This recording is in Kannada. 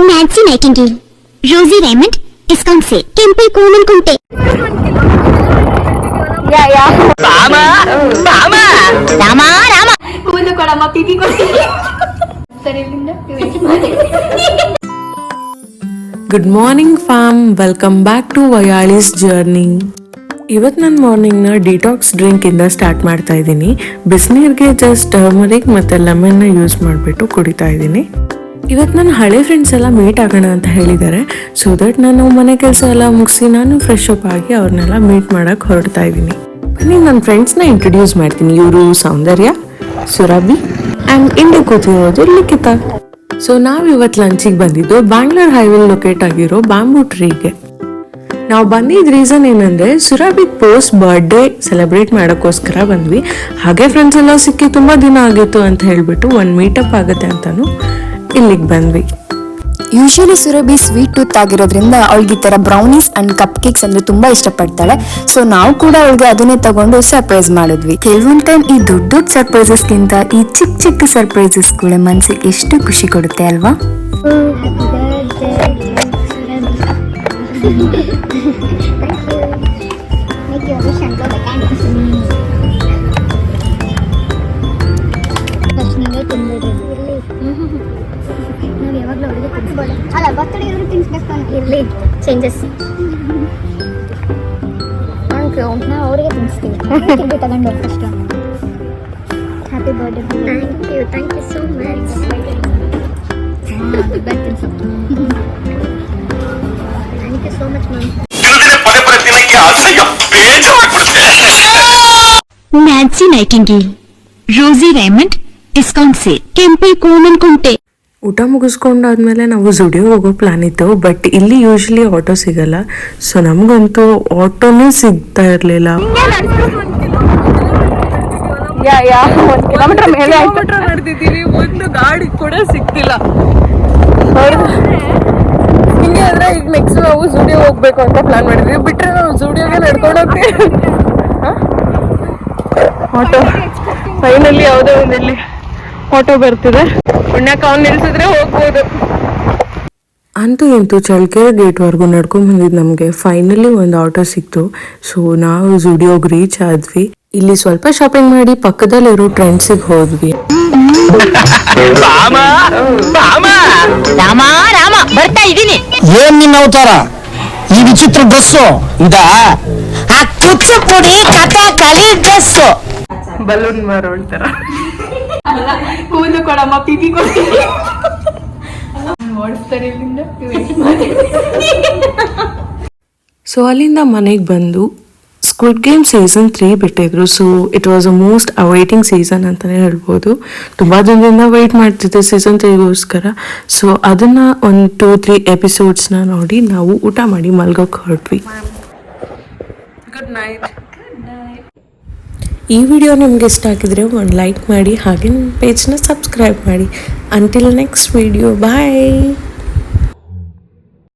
Nancy Nightingale, Rosy Raymond, discount sale, ಕೆಂಪೆ ಕೋಮನ್ ಕುಂಟೆ. Good morning fam, welcome back to ವಯಾಳಿಸ್ ಜರ್ನಿ. ಇವತ್ತು ನನ್ನ ಮಾರ್ನಿಂಗ್ನ ಡಿಟಾಕ್ಸ್ ಡ್ರಿಂಕಿಂದ ಸ್ಟಾರ್ಟ್ ಮಾಡ್ತಾ ಇದ್ದೀನಿ. ಬಿಸಿನೀರಿಗೆ ಜಸ್ಟ್ ಟರ್ಮರಿಕ್ ಮತ್ತು ಲೆಮನ್ನ ಯೂಸ್ ಮಾಡಿಬಿಟ್ಟು ಕುಡಿತಾ ಇದ್ದೀನಿ. ಇವತ್ತು ನನ್ನ ಹಳೆ ಫ್ರೆಂಡ್ಸ್ ಎಲ್ಲ ಮೀಟ್ ಆಗೋಣ ಅಂತ ಹೇಳಿದ್ದಾರೆ. ಸೊ ದಟ್ ನಾನು ಮನೆ ಕೆಲಸ ಎಲ್ಲ ಮುಗಿಸಿ ನಾನು ಫ್ರೆಶ್ ಅಪ್ ಆಗಿ ಅವ್ರನ್ನೆಲ್ಲ ಮೀಟ್ ಮಾಡೋಕ್ಕೆ ಹೊರಡ್ತಾ ಇದ್ದೀನಿ. ಬನ್ನಿ ನನ್ನ ಫ್ರೆಂಡ್ಸ್ನ ಇಂಟ್ರೊಡ್ಯೂಸ್ ಮಾಡ್ತೀನಿ. ಇವರು ಸೌಂದರ್ಯ, ಸುರಭಿ ಆ್ಯಂಡ್ ಇಂಡಿ ಕೂತಿರೋದು ಲಿಖಿತ. ಸೊ ನಾವು ಇವತ್ತು ಲಂಚಿಗೆ ಬಂದಿದ್ದು ಬ್ಯಾಂಗ್ಳೂರ್ ಹೈವೇ ಲೊಕೇಟ್ ಆಗಿರೋ ಬ್ಯಾಂಬೂ ಟ್ರೀಗೆ. ನಾವು ಬಂದಿದ್ದ ರೀಸನ್ ಏನಂದ್ರೆ ಸುರಭಿ ಪೋಸ್ಟ್ ಬರ್ಡೇ ಸೆಲೆಬ್ರೇಟ್ ಮಾಡೋಕ್ಕೋಸ್ಕರ ಬಂದ್ವಿ. ಹಾಗೆ ಫ್ರೆಂಡ್ಸ್ ಎಲ್ಲ ಸಿಕ್ಕಿ ತುಂಬಾ ದಿನ ಆಗಿತ್ತು ಅಂತ ಹೇಳ್ಬಿಟ್ಟು ಒಂದು ಮೀಟಪ್ ಆಗುತ್ತೆ ಅಂತಾನು ಇಲ್ಲಿಗೆ ಬಂದ್ವಿ. ಯೂಶಲಿ ಸುರಭಿ ಸ್ವೀಟ್ ಟೂತ್ ಆಗಿರೋದ್ರಿಂದ ಅವಳಿಗೆ ಈ ತರ ಬ್ರೌನೀಸ್ ಅಂಡ್ ಕಪ್ ಕೇಕ್ಸ್ ಅಂದ್ರೆ ತುಂಬಾ ಇಷ್ಟಪಡ್ತಾಳೆ. ಸೊ ನಾವು ಕೂಡ ಅವಳಿಗೆ ಅದನ್ನೇ ತಗೊಂಡು ಸರ್ಪ್ರೈಸ್ ಮಾಡಿದ್ವಿ. ಕೆಲವೊಂದ್ ಟೈಮ್ ಈ ದೊಡ್ಡ ದೊಡ್ಡ ಸರ್ಪ್ರೈಸಸ್ ಗಿಂತ ಈ ಚಿಕ್ಕ ಚಿಕ್ಕ ಸರ್ಪ್ರೈಸಸ್ ಕೂಡ ಮನ್ಸಿಗೆ ಎಷ್ಟು ಖುಷಿ ಕೊಡುತ್ತೆ ಅಲ್ವಾ? ಅಲ್ಲ ಬರ್ತಡೇ ಇರೋ ತಿನ್ಸ್ಬೇಕು ಇರಲಿ ಚೇಂಜಸ್. ನಾವು ಅವರಿಗೆ ತಿನ್ನಿಸ್ತೀವಿ. ತಗೊಂಡು first happy birthday. Thank you so much. Thank you so much ma'am. Nancy Nightingale, Rosy Raymond, discount sale, ಕೆಂಪೆ ಕೋಮನ್ ಕುಂಟೆ. ಊಟ ಮುಗಿಸ್ಕೊಂಡಾದ್ಮೇಲೆ ನಾವು ಜುಡಿಯೋ ಹೋಗೋ ಪ್ಲಾನ್ ಇತ್ತು. ಬಟ್ ಇಲ್ಲಿ ಯೂಶಲಿ ಆಟೋ ಸಿಗಲ್ಲ. ಸೊ ನಮಗಂತೂ ಆಟೋನೇ ಸಿಗ್ತಾ ಇರಲಿಲ್ಲ. 1 ಕಿಲೋಮೀಟರ್ ಮೇಲೆ ನಡೆದಿದ್ದೀವಿ, ಒಂದು ಗಾಡಿ ಕೂಡ ಸಿಗ್ತಿಲ್ಲ. ಹಿಂಗೆ ಆದ್ರೆ ಈಗ ನೆಕ್ಸ್ಟ್ ನಾವು ಜುಡಿಯೋ ಹೋಗ್ಬೇಕು ಅಂತ ಪ್ಲಾನ್ ಮಾಡಿದ್ವಿ. ಬಿಟ್ರೆ ನಾವು ಜುಡಿಯೋಗೆ ನಡ್ಕೊಂಡು ಹೋಗ್ತೀವಿ. ಆಟೋ ಫೈನಲಿ ಯಾವುದೋ ಒಂದು ಇಲ್ಲಿ ಆಟೋ ಬರ್ತಿದೆ. ಪುಣ್ಯಕ್ಕೆ ಅವ್ನು ನಿಲ್ಸಿದ್ರೆ ಹೋಗ್ಬೋದು. ಅಂತೂ ಇಂತೂ ಚಳ್ಳಕೆರೆ ಗೇಟ್ವರೆಗೂ ನಡ್ಕೊಂಡ್ ಬಂದಿದ್ದು ನಮಗೆ ಫೈನಲಿ ಒಂದು ಆಟೋ ಸಿಕ್ತು. ಸೊ ನಾವು ಜುಡಿಯೋಗೆ ರೀಚ್ ಆದ್ವಿ. ಇಲ್ಲಿ ಸ್ವಲ್ಪ ಶಾಪಿಂಗ್ ಮಾಡಿ ಪಕ್ಕದಲ್ಲಿರೋ ಟ್ರೆಂಡ್ಸಿಗೆ ಹೋದ್ವಿ. ಬರ್ತಾ ಇದೀನಿ. ಏನ್ ನಿನ್ನ ಅವತಾರ? ಈ ವಿಚಿತ್ರ ಡ್ರೆಸ್ಸು ಇದಾ? ಆ ಕುಚ್ಚುಪುಡಿ ಕಥಾ ಕಲಿ ಡ್ರೆಸ್ಸು. ಬಲೂನ್ ಮಾರೋಳ್ತಾರ. ಕೂದಲು ಕೊಡಮ್ಮ, ಪಿಪಿ ಕೊಡ್ತೀನಿ. ಓಡಿಸ್ತಾರೆ ಇಲ್ಲಿಂದ. ಸೊ ಅಲ್ಲಿಂದ ಮನೆಗೆ ಬಂದು ಸ್ಕ್ವಿಡ್ ಗೇಮ್ ಸೀಸನ್ 3 ಬಿಟ್ಟಿದ್ರು. So it was a most awaiting season ಅಂತಲೇ ಹೇಳ್ಬೋದು. ತುಂಬ ದಿನದಿಂದ ವೆಯ್ಟ್ ಮಾಡ್ತಿದ್ದೆ ಸೀಸನ್ 3ಗೋಸ್ಕರ. ಸೊ ಅದನ್ನು ಒಂದು 2-3 ಎಪಿಸೋಡ್ಸ್ನ ನೋಡಿ ನಾವು ಊಟ ಮಾಡಿ ಮಲ್ಗೋಕೆ ಹೊರಟ್ವಿ. Good night. ಈ ವಿಡಿಯೋ ನಿಮ್ಗೆ ಇಷ್ಟ ಆಗಿದ್ರೆ ಒಂದು ಲೈಕ್ ಮಾಡಿ, ಹಾಗೆ ನನ್ನ ಪೇಜ್ನ ಸಬ್ಸ್ಕ್ರೈಬ್ ಮಾಡಿ. ಅಂಟಿಲ್ ನೆಕ್ಸ್ಟ್ ವಿಡಿಯೋ, ಬಾಯ್.